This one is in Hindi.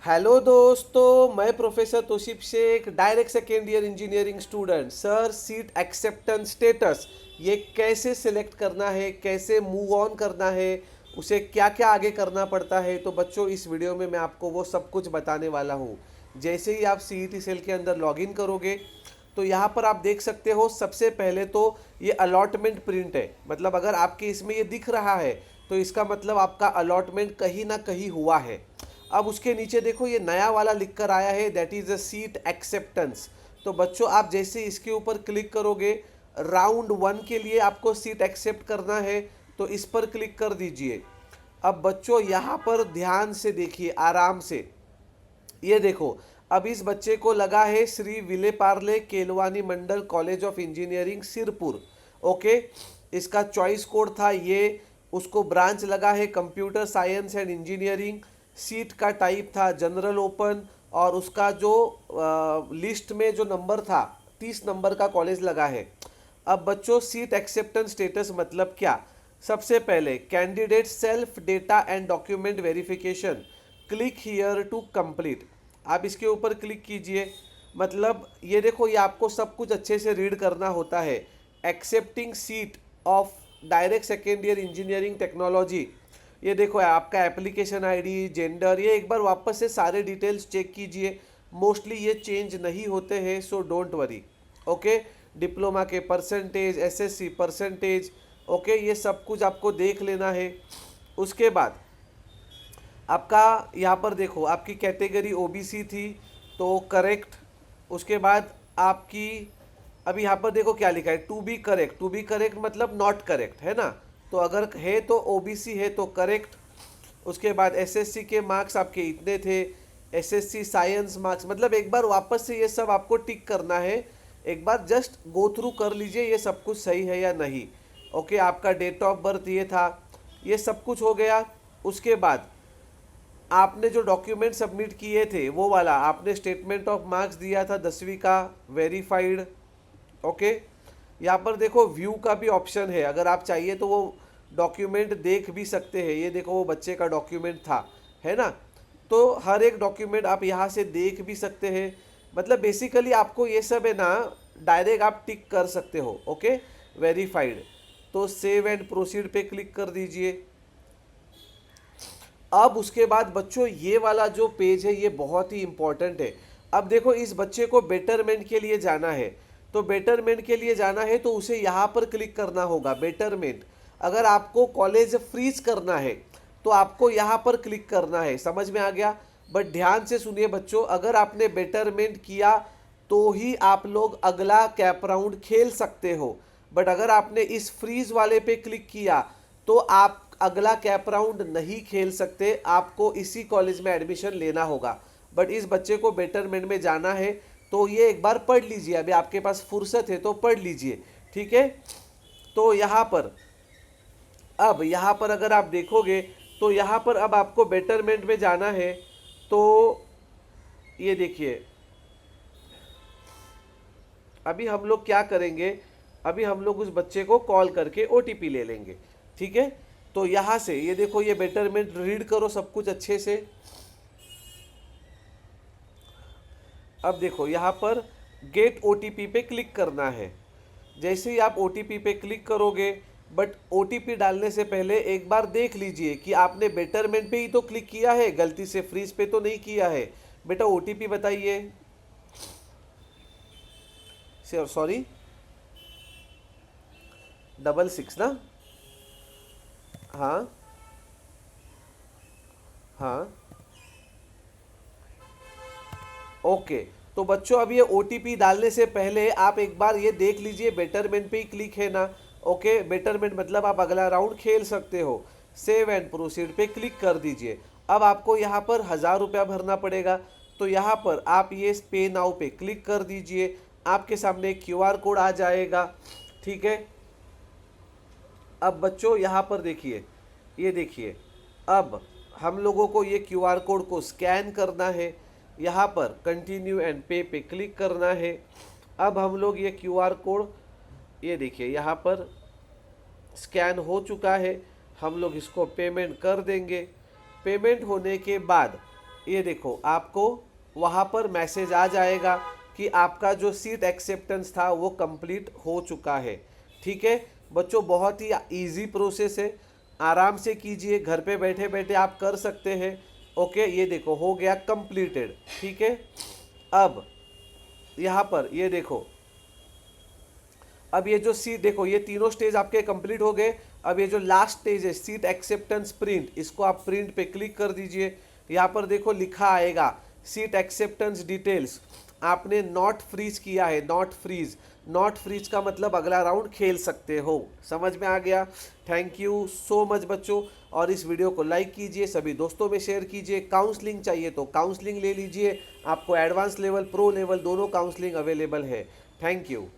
हेलो दोस्तों, मैं professor Toshib Shaikh, direct second year engineering student. Sir, seat acceptance status ये कैसे सिलेक्ट करना है, कैसे मूव ऑन करना है, उसे क्या क्या आगे करना पड़ता है। तो बच्चों, इस वीडियो में मैं आपको वो सब कुछ बताने वाला हूँ। जैसे ही आप सीईटी सेल के अंदर लॉगिन करोगे तो यहाँ पर आप देख सकते हो, सबसे पहले तो ये अलॉटमेंट प्रिंट है। मतलब अगर आपके इसमें ये दिख रहा है तो इसका मतलब आपका अलॉटमेंट कहीं ना कहीं हुआ है। अब उसके नीचे देखो, ये नया वाला लिख कर आया है, that is a seat acceptance. तो बच्चों, आप जैसे इसके ऊपर क्लिक करोगे, राउंड 1 के लिए आपको सीट एक्सेप्ट करना है तो इस पर क्लिक कर दीजिए। अब बच्चों, यहाँ पर ध्यान से देखिए, आराम से। ये देखो, अब इस बच्चे को लगा है Shri Vile Parle Kelavani Mandal college of engineering Shirpur. Okay, इसका चॉइस कोड था ये। उसको ब्रांच लगा है computer science and engineering. Seat का टाइप था जनरल ओपन। और उसका जो लिस्ट में जो नंबर था, 30 नंबर का कॉलेज लगा है। अब बच्चों, सीट एक्सेप्टेंस स्टेटस मतलब क्या। सबसे पहले, candidate self data and document verification, click here to complete. आप इसके ऊपर क्लिक कीजिए। मतलब ये देखो, ये आपको सब कुछ अच्छे से रीड करना होता है। Accepting seat of direct second year engineering technology. ये देखो, आपका एप्लीकेशन आईडी, जेंडर, ये एक बार वापस से सारे डिटेल्स चेक कीजिए। मोस्टली ये चेंज नहीं होते हैं, so don't worry. Okay, diploma के परसेंटेज, एसएससी परसेंटेज, ओके, ये सब कुछ आपको देख लेना है। उसके बाद आपका यहाँ पर देखो, आपकी कैटेगरी ओबीसी थी तो करेक्ट। उसके बाद आपकी, अभी यहाँ पर देखो क्या लिखा है, to be correct. To be correct मतलब नॉट करेक्ट है ना। तो अगर है तो ओबीसी है तो करेक्ट। उसके बाद एसएससी के मार्क्स आपके इतने थे। एसएससी साइंस मार्क्स, मतलब एक बार वापस से ये सब आपको टिक करना है। एक बार जस्ट गो थ्रू कर लीजिए ये सब कुछ सही है या नहीं। ओके, आपका डेट ऑफ बर्थ ये था, ये सब कुछ हो गया। उसके बाद आपने जो डॉक्यूमेंट सबमिट किए थे वो वाला, आपने स्टेटमेंट ऑफ मार्क्स दिया था 10वीं का, वेरीफाइड। ओके, यहाँ पर देखो व्यू का भी ऑप्शन है, अगर आप चाहिए तो वो डॉक्यूमेंट देख भी सकते हैं। ये देखो, वो बच्चे का डॉक्यूमेंट था, है ना। तो हर एक डॉक्यूमेंट आप यहाँ से देख भी सकते हैं। मतलब बेसिकली आपको ये सब है ना, डायरेक्ट आप टिक कर सकते हो। Okay, verified. तो सेव एंड प्रोसीड पे क्लिक कर दीजिए। अब उसके बाद बच्चों, ये वाला जो पेज है ये बहुत ही इंपॉर्टेंट है। अब देखो, इस बच्चे को बेटरमेंट के लिए जाना है। तो बेटरमेंट के लिए जाना है तो उसे यहाँ पर क्लिक करना होगा, बेटरमेंट। अगर आपको कॉलेज फ्रीज करना है तो आपको यहाँ पर क्लिक करना है। समझ में आ गया। बट ध्यान से सुनिए बच्चों, अगर आपने बेटरमेंट किया तो ही आप लोग अगला कैप राउंड खेल सकते हो। बट अगर आपने इस फ्रीज वाले पे क्लिक किया तो आप अगला कैप राउंड नहीं खेल सकते, आपको इसी कॉलेज में एडमिशन लेना होगा। बट इस बच्चे को बेटरमेंट में जाना है तो ये एक बार पढ़ लीजिए, अभी आपके पास फुर्सत है तो पढ़ लीजिए। ठीक है, तो यहाँ पर, अब यहाँ पर अगर आप देखोगे तो यहाँ पर अब आपको बेटरमेंट में जाना है। तो ये देखिए, अभी हम लोग क्या करेंगे, अभी हम लोग उस बच्चे को कॉल करके ओटीपी ले लेंगे। ठीक है, तो यहाँ से ये देखो, ये बेटरमेंट रीड करो सब कुछ अच्छे से। अब देखो, यहाँ पर गेट ओटीपी पे क्लिक करना है। जैसे ही आप ओटीपी पे क्लिक करोगे, बट ओटीपी डालने से पहले एक बार देख लीजिए कि आपने बेटरमेंट पे ही तो क्लिक किया है, गलती से फ्रीज पे तो नहीं किया है। बेटा ओटीपी बताइए। सॉरी, 66 ना। हाँ, हाँ, ओके। तो बच्चों, अब ये ओटीपी डालने से पहले आप एक बार ये देख लीजिए बेटरमेंट पे ही क्लिक है ना। ओके, बेटरमेंट मतलब आप अगला राउंड खेल सकते हो। सेव एंड प्रोसीड पे क्लिक कर दीजिए। अब आपको यहाँ पर 1000 रुपया भरना पड़ेगा। तो यहाँ पर आप ये पे नाउ पे क्लिक कर दीजिए। आपके सामने क्यूआर कोड आ जाएगा। ठीक है, अब बच्चों यहाँ पर देखिए, ये देखिए, अब हम लोगों को ये क्यूआर कोड को स्कैन करना है। यहाँ पर कंटिन्यू एंड पे क्लिक करना है। अब हम लोग ये क्यूआर कोड, ये देखिए यहाँ पर स्कैन हो चुका है। हम लोग इसको पेमेंट कर देंगे। पेमेंट होने के बाद ये देखो आपको वहाँ पर मैसेज आ जाएगा कि आपका जो सीट एक्सेप्टेंस था वो कंप्लीट हो चुका है। ठीक है बच्चों, बहुत ही इजी प्रोसेस है, आराम से कीजिए, घर पे बैठे बैठे आप कर सकते हैं। ओके, ये देखो हो गया कंप्लीटेड। ठीक है, अब यहाँ पर ये देखो, अब ये जो सीट देखो, ये तीनों स्टेज आपके कंप्लीट हो गए। अब ये जो लास्ट स्टेज है सीट एक्सेप्टेंस प्रिंट, इसको आप प्रिंट पे क्लिक कर दीजिए। यहाँ पर देखो लिखा आएगा सीट एक्सेप्टेंस डिटेल्स, आपने नॉट फ्रीज किया है, नॉट फ्रीज। नॉट फ्रीज का मतलब अगला राउंड खेल सकते हो। समझ में आ गया? थैंक यू सो मच बच्चों, और इस वीडियो को लाइक कीजिए, सभी दोस्तों में शेयर कीजिए। काउंसलिंग चाहिए तो काउंसलिंग ले लीजिए, आपको एडवांस लेवल, प्रो लेवल दोनों काउंसलिंग अवेलेबल है। Thank you.